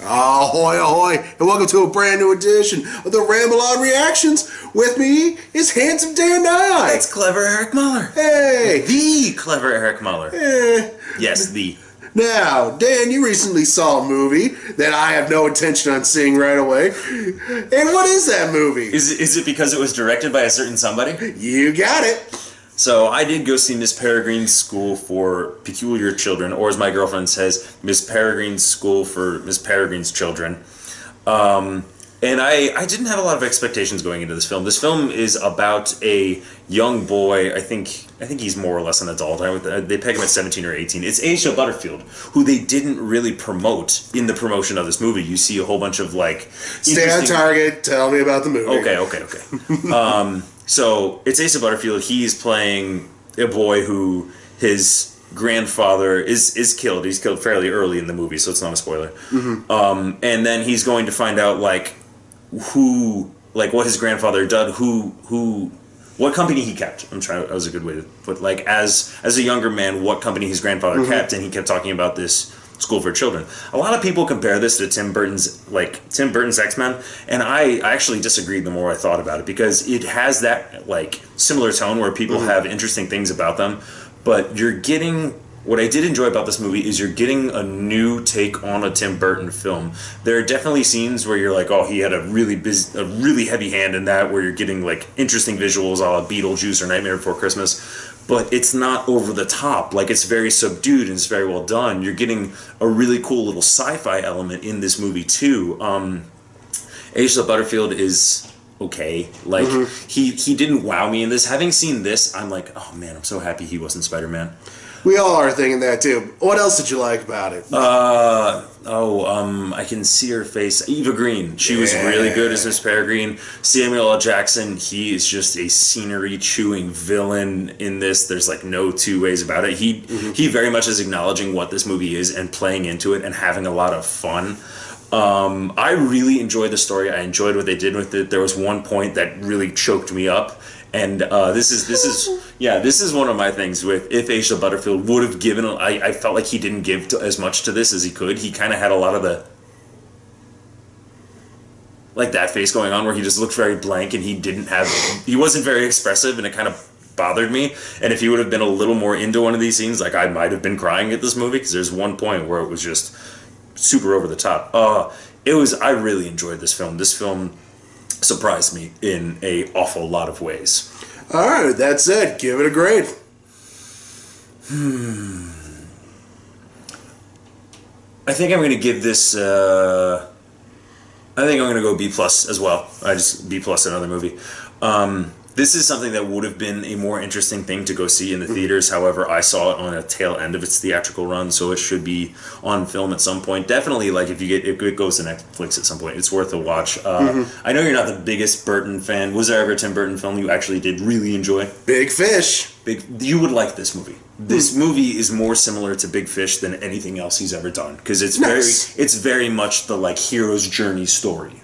Ahoy, ahoy, and welcome to a brand new edition of the Ramble on Reactions. With me is handsome Dan Nye. That's clever Eric Muller. Hey. The clever Eric Muller. Yes, the. Now, Dan, you recently saw a movie that I have no intention on seeing right away. And what is that movie? Is it because it was directed by a certain somebody? You got it. So I did go see Miss Peregrine's School for Peculiar Children, or as my girlfriend says, Miss Peregrine's School for Miss Peregrine's Children. And I didn't have a lot of expectations going into this film. This film is about a young boy. I think he's more or less an adult. They peg him at 17 or 18. It's Asia Butterfield, who they didn't really promote in the promotion of this movie. You see a whole bunch of like... Stay on target. Tell me about the movie. Okay. So it's Asa Butterfield. He's playing a boy who his grandfather is killed. He's killed fairly early in the movie, so it's not a spoiler. Mm-hmm. And then he's going to find out what his grandfather did, what company he kept. That was a good way to put, as a younger man, what company his grandfather mm-hmm. kept, and he kept talking about this School for Children. A lot of people compare this to Tim Burton's X-Men, and I actually disagreed the more I thought about it, because it has that similar tone where people mm-hmm. have interesting things about them, but you're getting... What I did enjoy about this movie is you're getting a new take on a Tim Burton film. There are definitely scenes where you're like, oh, he had a really heavy hand in that, where you're getting interesting visuals a la Beetlejuice or Nightmare Before Christmas. But it's not over the top. It's very subdued and it's very well done. You're getting a really cool little sci-fi element in this movie too. Asa Butterfield is okay. Mm-hmm. he didn't wow me in this. Having seen this, I'm like, oh man, I'm so happy he wasn't Spider-Man. We all are thinking that too. What else did you like about it? I can see her face. Eva Green. She was really good as Miss Peregrine. Samuel L. Jackson, he is just a scenery-chewing villain in this. There's no two ways about it. He very much is acknowledging what this movie is and playing into it and having a lot of fun. I really enjoyed the story. I enjoyed what they did with it. There was one point that really choked me up. And this is one of my things with if Asa Butterfield would have given... I felt like he didn't give as much to this as he could. He kind of had a lot of the... that face going on where he just looked very blank and he wasn't very expressive, and it kind of bothered me. And if he would have been a little more into one of these scenes, I might have been crying at this movie, because there's one point where it was just super over the top. I really enjoyed this film. This film surprised me in a awful lot of ways. Alright, that's it. Give it a grade. I think I'm going to give this... I think I'm going to go B+ as well. B+ another movie. This is something that would have been a more interesting thing to go see in the theaters. However, I saw it on a tail end of its theatrical run, so it should be on film at some point. Definitely, if it goes to Netflix at some point, it's worth a watch. I know you're not the biggest Burton fan. Was there ever a Tim Burton film you actually did really enjoy? Big Fish. You would like this movie. This movie is more similar to Big Fish than anything else he's ever done, because it's very much the hero's journey story.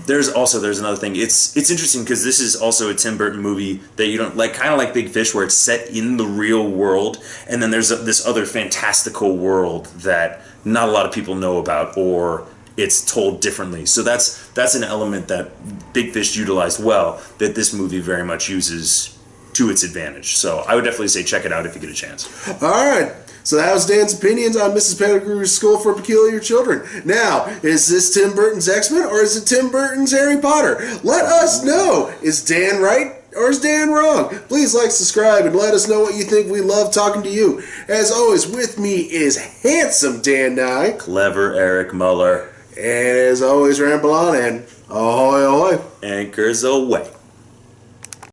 There's another thing. It's interesting because this is also a Tim Burton movie that you don't kind of like Big Fish, where it's set in the real world, and then there's this other fantastical world that not a lot of people know about, or it's told differently. So that's an element that Big Fish utilized well, that this movie very much uses to its advantage. So I would definitely say check it out if you get a chance. All right. So that was Dan's opinions on Mrs. Peregrine's School for Peculiar Children. Now, is this Tim Burton's X-Men, or is it Tim Burton's Harry Potter? Let us know. Is Dan right, or is Dan wrong? Please subscribe, and let us know what you think. We love talking to you. As always, with me is handsome Dan Nye. Clever Eric Muller. And as always, ramble on, and ahoy, ahoy. Anchors away.